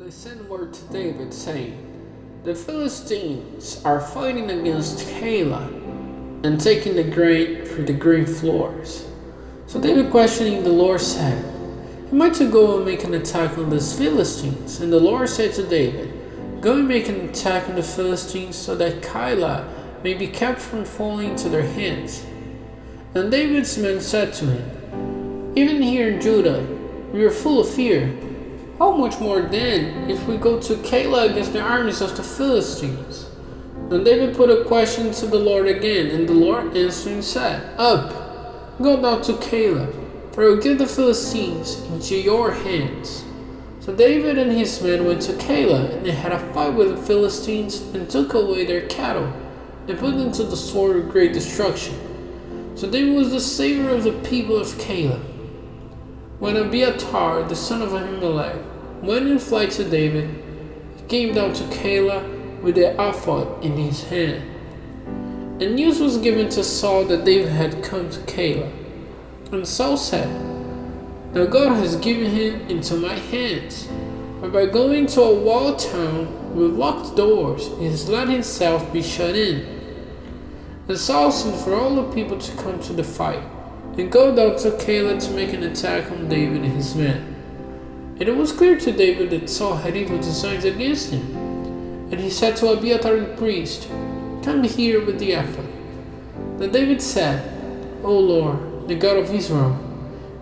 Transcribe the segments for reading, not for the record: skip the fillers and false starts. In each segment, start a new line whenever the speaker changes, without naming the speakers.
they sent word to David saying, "The Philistines are fighting against Keilah and taking the grain for the grain floors." So David, questioning the Lord, said, "Am I to go and make an attack on these Philistines?" And the Lord said to David, "Go and make an attack on the Philistines so that Keilah may be kept from falling into their hands." And David's men said to him, "Even here in Judah, we are full of fear. How much more then if we go to Keilah against the armies of the Philistines?" Then David put a question to the Lord again, and the Lord answering said, "Up, go down to Keilah, for I will give the Philistines into your hands." So David and his men went to Keilah, and they had a fight with the Philistines, and took away their cattle, and put them to the sword with great destruction. So David was the savior of the people of Keilah. When Abiathar, the son of Ahimelech, went in flight to David, he came down to Keilah with the ephod in his hand. And news was given to Saul that David had come to Keilah. And Saul said, "Now God has given him into my hands, for by going to a walled town with locked doors, he has let himself be shut in." And Saul sent for all the people to come to the fight, and go down to Keilah to make an attack on David and his men. And it was clear to David that Saul had evil designs against him. And he said to Abiathar the priest, "Come here with the ephod." Then David said, "O Lord, the God of Israel,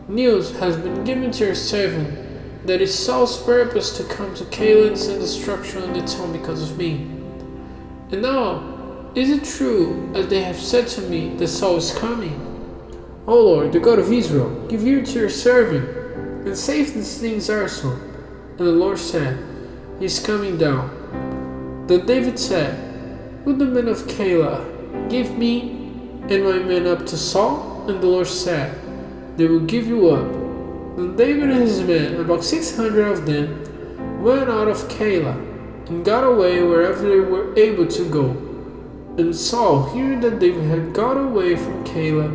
news has been given to your servant that it's Saul's purpose to come to Keilah and send destruction on the town because of me. And now, is it true, as they have said to me, that Saul is coming? O Lord, the God of Israel, give ear to your servant, and save these things also." And the Lord said, "He is coming down." Then David said, "Would the men of Keilah give me and my men up to Saul?" And the Lord said, "They will give you up." Then David and his men, about 600 of them, went out of Keilah, and got away wherever they were able to go. And Saul, hearing that David had got away from Keilah,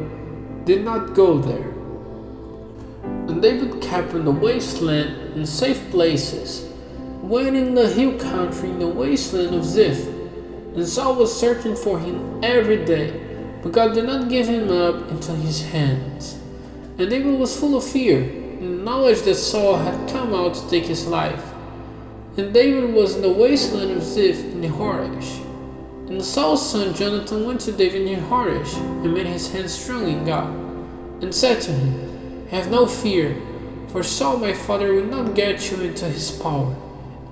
did not go there. And David kept in the wasteland in safe places, went in the hill country in the wasteland of Ziph. And Saul was searching for him every day, but God did not give him up into his hands. And David was full of fear, and knowledge that Saul had come out to take his life. And David was in the wasteland of Ziph in Horesh. And Saul's son Jonathan went to David near Horesh, and made his hands strong in God, and said to him, "Have no fear, for Saul my father will not get you into his power.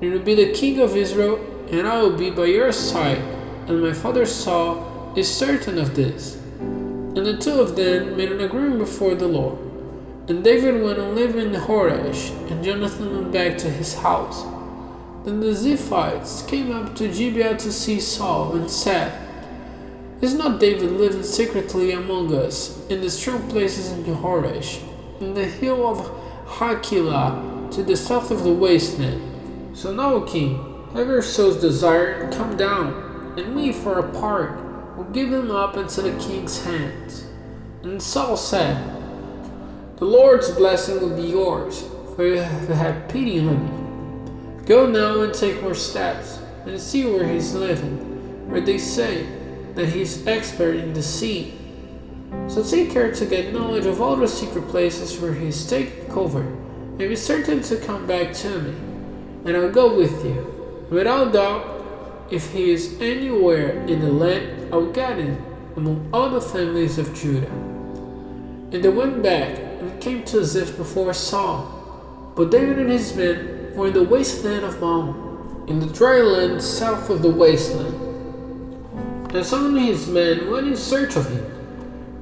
You will be the king of Israel, and I will be by your side, and my father Saul is certain of this." And the two of them made an agreement before the Lord. And David went and lived in Horesh, and Jonathan went back to his house. Then the Ziphites came up to Gibeah to see Saul, and said, "Is not David living secretly among us in the strong places in Horesh, in the hill of Hakilah, to the south of the wasteland? So now, King, have your soul's desire, and come down, and we for a part will give him up into the king's hands." And Saul said, "The Lord's blessing will be yours, for you have had pity on me. Go now and take more steps, and see where he is living, where they say that he is expert in deceit. So take care to get knowledge of all the secret places where he is taken cover, and be certain to come back to me, and I'll go with you. Without doubt, if he is anywhere in the land, I'll get him among all the families of Judah." And they went back and came to Ziph before Saul. But David and his men were in the wasteland of Maon, in the dry land south of the wasteland. And Saul and his men went in search of him,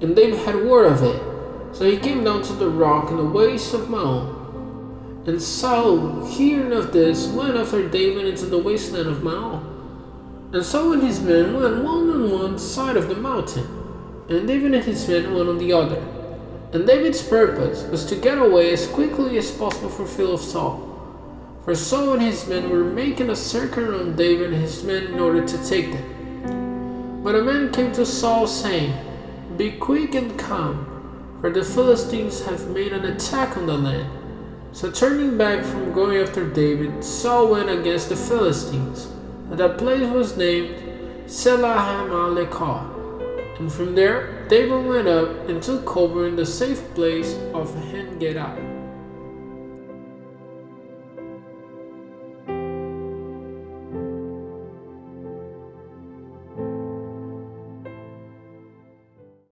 and David had word of it. So he came down to the rock in the waste of Maon. And Saul, hearing of this, went after David into the wasteland of Maon. And Saul and his men went one on one side of the mountain, and David and his men went on the other. And David's purpose was to get away as quickly as possible from fear of Saul. For Saul and his men were making a circle around David and his men in order to take them. But a man came to Saul saying, "Be quick and come, for the Philistines have made an attack on the land." So turning back from going after David, Saul went against the Philistines, and that place was named Selahamalekah. And from there, David went up and took over in the safe place of En-Gedi.